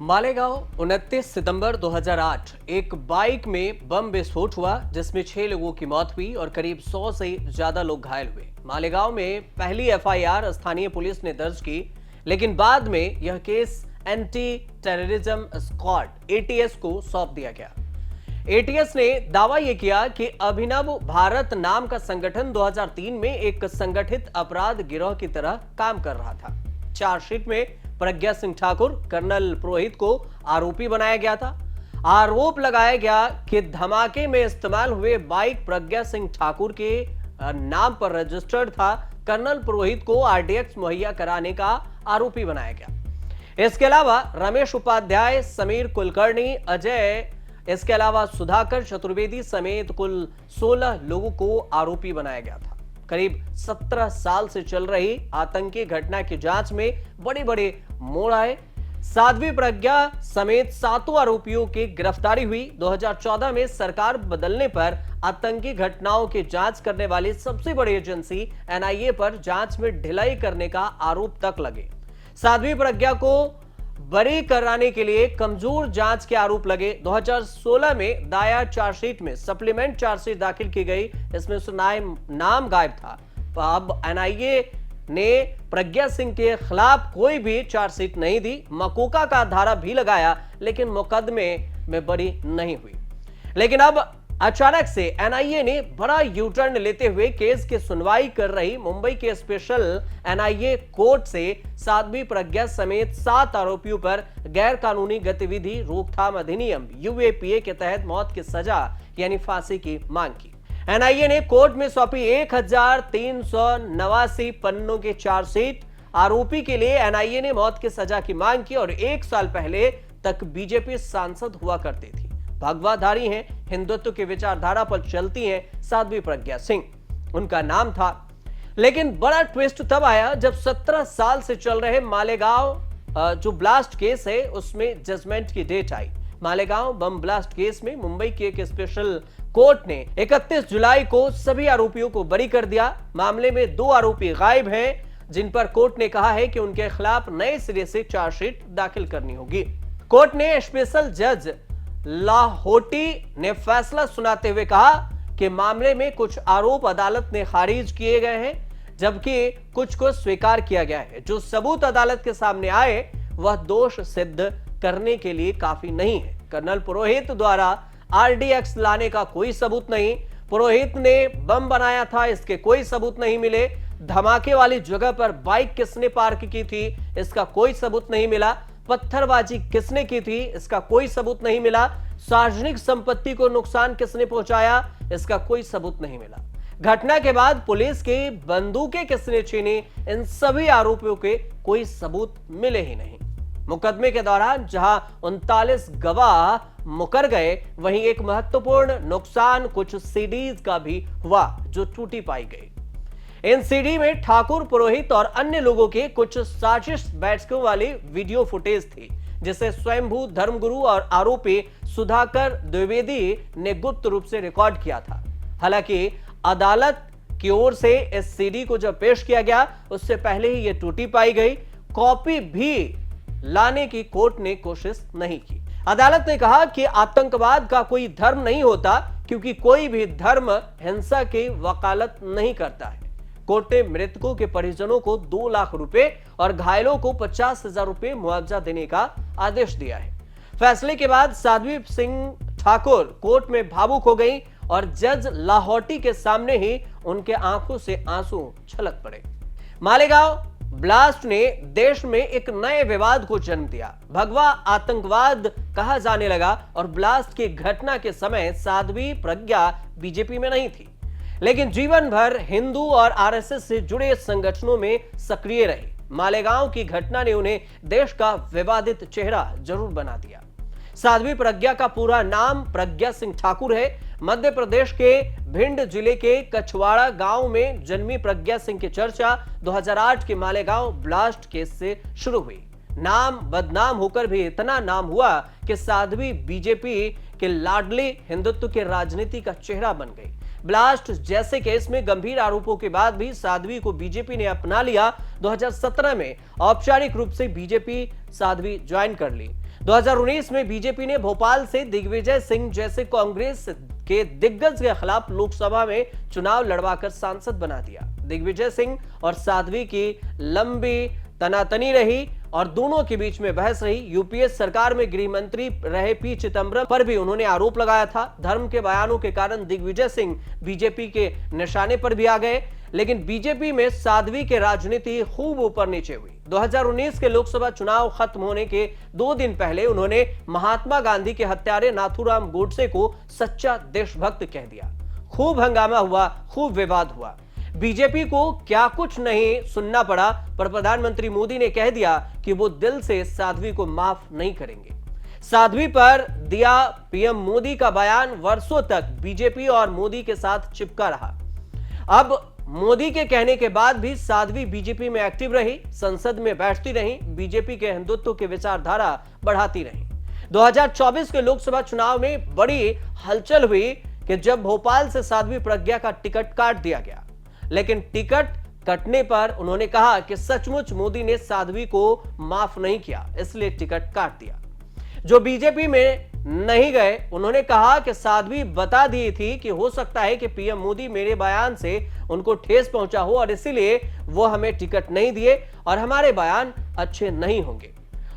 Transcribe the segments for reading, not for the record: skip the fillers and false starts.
मालेगांव 29 सितंबर 2008 एक बाइक में बम विस्फोट हुआ जिसमें 6 लोगों की मौत हुई और करीब 100 से ज्यादा लोग घायल हुए। मालेगांव में पहली एफआईआर स्थानीय पुलिस ने दर्ज की, लेकिन बाद में यह case anti terrorism squad ATS को सौंप दिया गया। एटीएस ने दावा यह किया कि अभिनव भारत नाम का संगठन 2003 में एक संगठित अपराध गिरोह की तरह काम कर रहा था। चार्जशीट में प्रज्ञा सिंह ठाकुर, कर्नल पुरोहित को आरोपी बनाया गया था। आरोप लगाया गया कि धमाके में इस्तेमाल हुए बाइक प्रज्ञा सिंह ठाकुर के नाम पर रजिस्टर्ड था। कर्नल पुरोहित को आरडीएक्स मुहैया कराने का आरोपी बनाया गया। इसके अलावा रमेश उपाध्याय, समीर कुलकर्णी, अजय, इसके अलावा सुधाकर चतुर्वेदी समेत कुल 16 लोगों को आरोपी बनाया गया था। करीब 17 साल से चल रही आतंकी घटना की जांच में बड़े बड़े मोड़ आए। साध्वी प्रज्ञा समेत 7 आरोपियों की गिरफ्तारी हुई। 2014 में सरकार बदलने पर आतंकी घटनाओं की जांच करने वाली सबसे बड़ी एजेंसी एनआईए पर जांच में ढिलाई करने का आरोप तक लगे। साध्वी प्रज्ञा को बरी कराने के लिए कमजोर जांच के आरोप लगे। 2016 में दायर चार्जशीट में सप्लीमेंट चार्जशीट दाखिल की गई, इसमें उसका नाम गायब था। अब एनआईए ने प्रज्ञा सिंह के खिलाफ कोई भी चार्जशीट नहीं दी। मकोका का धारा भी लगाया, लेकिन मुकदमे में बरी नहीं हुई। लेकिन अब अचानक से एनआईए ने बड़ा यू टर्न लेते हुए केस की सुनवाई कर रही मुंबई के स्पेशल एनआईए कोर्ट से साध्वी प्रज्ञा समेत 7 आरोपियों पर गैर कानूनी गतिविधि रोकथाम अधिनियम यूएपीए के तहत मौत की सजा यानी फांसी की मांग की। एनआईए ने कोर्ट में सौंपी 1389 पन्नों की चार्जशीट। आरोपी के लिए एनआईए ने मौत की सजा की मांग की और 1 साल पहले तक बीजेपी सांसद हुआ करती थी। भगवाधारी हैं, हिंदुत्व की विचारधारा पर चलती हैं साध्वी प्रज्ञा सिंह, उनका नाम था। लेकिन बड़ा ट्विस्ट तब आया जब 17 साल से चल रहे मालेगांव जो ब्लास्ट केस है उसमें जजमेंट की डेट आई। मालेगांव बम ब्लास्ट केस में मुंबई की एक स्पेशल कोर्ट ने 31 जुलाई को सभी आरोपियों को बरी कर दिया। मामले में 2 आरोपी गायब हैं, जिन पर कोर्ट ने कहा है कि उनके खिलाफ नए सिरे से चार्जशीट दाखिल करनी होगी। कोर्ट ने स्पेशल जज लाहोटी ने फैसला सुनाते हुए कहा कि मामले में कुछ आरोप अदालत ने खारिज किए गए हैं, जबकि कुछ को स्वीकार किया गया है। जो सबूत अदालत के सामने आए वह दोष सिद्ध करने के लिए काफी नहीं है। कर्नल पुरोहित द्वारा आरडीएक्स लाने का कोई सबूत नहीं। पुरोहित ने बम बनाया था, इसके कोई सबूत नहीं मिले। धमाके वाली जगह पर बाइक किसने पार्क की थी, इसका कोई सबूत नहीं मिला। पत्थरबाजी किसने की थी, इसका कोई सबूत नहीं मिला। सार्वजनिक संपत्ति को नुकसान किसने पहुंचाया, इसका कोई सबूत नहीं मिला। घटना के बाद पुलिस की बंदूकें किसने छीनी, इन सभी आरोपियों के कोई सबूत मिले ही नहीं। मुकदमे के दौरान जहां 39 गवाह मुकर गए, वहीं एक महत्वपूर्ण नुकसान कुछ सीडीज का भी हुआ जो टूटी पाई गई। इन सीडी में ठाकुर, पुरोहित और अन्य लोगों के कुछ साजिश बैठकों वाली वीडियो फुटेज थी, जिसे स्वयंभू धर्मगुरु और आरोपी सुधाकर द्विवेदी ने गुप्त रूप से रिकॉर्ड किया था। हालांकि अदालत की ओर से इस सीडी को जब पेश किया गया, उससे पहले ही यह टूटी पाई गई। कॉपी भी लाने की कोर्ट ने कोशिश नहीं की। अदालत ने कहा कि आतंकवाद का कोई धर्म नहीं होता, क्योंकि कोई भी धर्म हिंसा की वकालत नहीं करता है। कोर्ट ने मृतकों के परिजनों को 2 लाख रुपए और घायलों को 50,000 रुपए मुआवजा देने का आदेश दिया है। फैसले के बाद साध्वी सिंह ठाकुर कोर्ट में भावुक हो गई और जज लाहौटी के सामने ही उनके आंखों से आंसू छलक पड़े। मालेगांव ब्लास्ट ने देश में एक नए विवाद को जन्म दिया। भगवा आतंकवाद कहा जाने लगा और ब्लास्ट की घटना के समय साध्वी प्रज्ञा बीजेपी में नहीं थी, लेकिन जीवन भर हिंदू और आरएसएस से जुड़े संगठनों में सक्रिय रही। मालेगांव की घटना ने उन्हें देश का विवादित चेहरा जरूर बना दिया। साध्वी प्रज्ञा का पूरा नाम प्रज्ञा सिंह ठाकुर है। मध्य प्रदेश के भिंड जिले के कछवाड़ा गांव में जन्मी प्रज्ञा सिंह की चर्चा 2008 के मालेगांव ब्लास्ट केस से शुरू हुई। नाम बदनाम होकर भी इतना नाम हुआ कि साध्वी बीजेपी के लाडली हिंदुत्व के राजनीति का चेहरा बन गई। ब्लास्ट जैसे केस में गंभीर आरोपों के बाद भी साध्वी को बीजेपी ने अपना लिया। 2017 में औपचारिक रूप से बीजेपी साध्वी ज्वाइन कर ली। 2019 में बीजेपी ने भोपाल से दिग्विजय सिंह जैसे कांग्रेस के दिग्गज के खिलाफ लोकसभा में चुनाव लड़वाकर सांसद बना दिया। दिग्विजय सिंह और साध्वी की लंबी तनातनी रही और दोनों के बीच में बहस रही। यूपीए सरकार में गृह मंत्री रहे पी चिदंबरम पर भी उन्होंने आरोप लगाया था। धर्म के बयानों के कारण दिग्विजय सिंह बीजेपी के निशाने पर भी आ गए, लेकिन बीजेपी में साध्वी के राजनीति खूब ऊपर नीचे हुई। 2019 के लोकसभा चुनाव खत्म होने के 2 दिन पहले उन्होंने महात्मा गांधी के हत्यारे नाथूराम गोडसे को सच्चा देशभक्त कह दिया। खूब हंगामा हुआ, खूब विवाद हुआ। बीजेपी को क्या कुछ नहीं सुनना पड़ा, पर प्रधानमंत्री मोदी ने कह दिया कि वो दिल से साध्वी को माफ नहीं करेंगे। साध्वी पर दिया पीएम मोदी का बयान वर्षों तक बीजेपी और मोदी के साथ चिपका रहा। अब मोदी के कहने के बाद भी साध्वी बीजेपी में एक्टिव रही, संसद में बैठती रही, बीजेपी के हिंदुत्व की विचारधारा बढ़ाती रही। 2024 के लोकसभा चुनाव में बड़ी हलचल हुई कि जब भोपाल से साध्वी प्रज्ञा का टिकट काट दिया गया, लेकिन टिकट कटने पर उन्होंने कहा कि सचमुच मोदी ने साध्वी को माफ नहीं किया, इसलिए टिकट काट दिया। जो बीजेपी में नहीं गए, उन्होंने कहा कि साध्वी बता दी थी कि हो सकता है कि पीएम मोदी मेरे बयान से उनको ठेस पहुंचा हो और इसीलिए वो हमें टिकट नहीं दिए और हमारे बयान अच्छे नहीं होंगे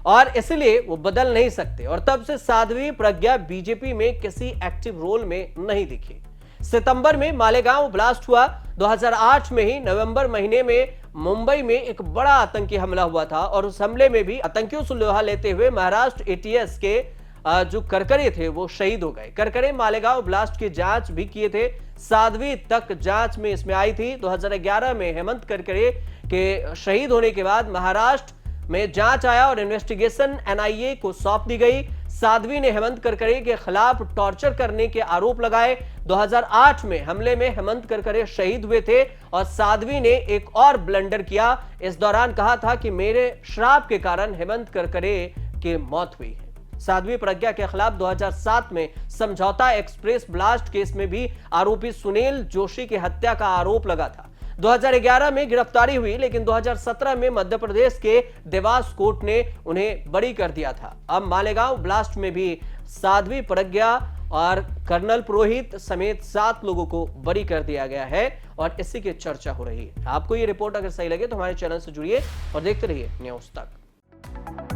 और इसलिए वो बदल नहीं सकते। और तब से साध्वी प्रज्ञा बीजेपी में किसी एक्टिव रोल में नहीं दिखी। सितंबर में मालेगांव ब्लास्ट हुआ। 2008 में ही नवंबर महीने में मुंबई में एक बड़ा आतंकी हमला हुआ था और उस हमले में भी आतंकियों से लोहा लेते हुए महाराष्ट्र एटीएस के जो करकरे थे वो शहीद हो गए। करकरे मालेगांव ब्लास्ट की जांच भी किए थे, साध्वी तक जांच में इसमें आई थी। 2011 में हेमंत करकरे के शहीद होने के बाद महाराष्ट्र में जांच आया और इन्वेस्टिगेशन एनआईए को सौंप दी गई। साध्वी ने हेमंत करकरे के खिलाफ टॉर्चर करने के आरोप लगाए। 2008 में हमले में हेमंत करकरे शहीद हुए थे और साध्वी ने एक और ब्लंडर किया। इस दौरान कहा था कि मेरे श्राप के कारण हेमंत करकरे की मौत हुई है। साध्वी प्रज्ञा के खिलाफ 2007 में समझौता एक्सप्रेस ब्लास्ट केस में भी आरोपी सुनील जोशी की हत्या का आरोप लगा था। 2011 में गिरफ्तारी हुई, लेकिन 2017 में मध्य प्रदेश के देवास कोर्ट ने उन्हें बरी कर दिया था। अब मालेगांव ब्लास्ट में भी साध्वी प्रज्ञा और कर्नल पुरोहित समेत 7 लोगों को बरी कर दिया गया है और इसी की चर्चा हो रही है। आपको ये रिपोर्ट अगर सही लगे तो हमारे चैनल से जुड़िए और देखते रहिए न्यूज़ तक।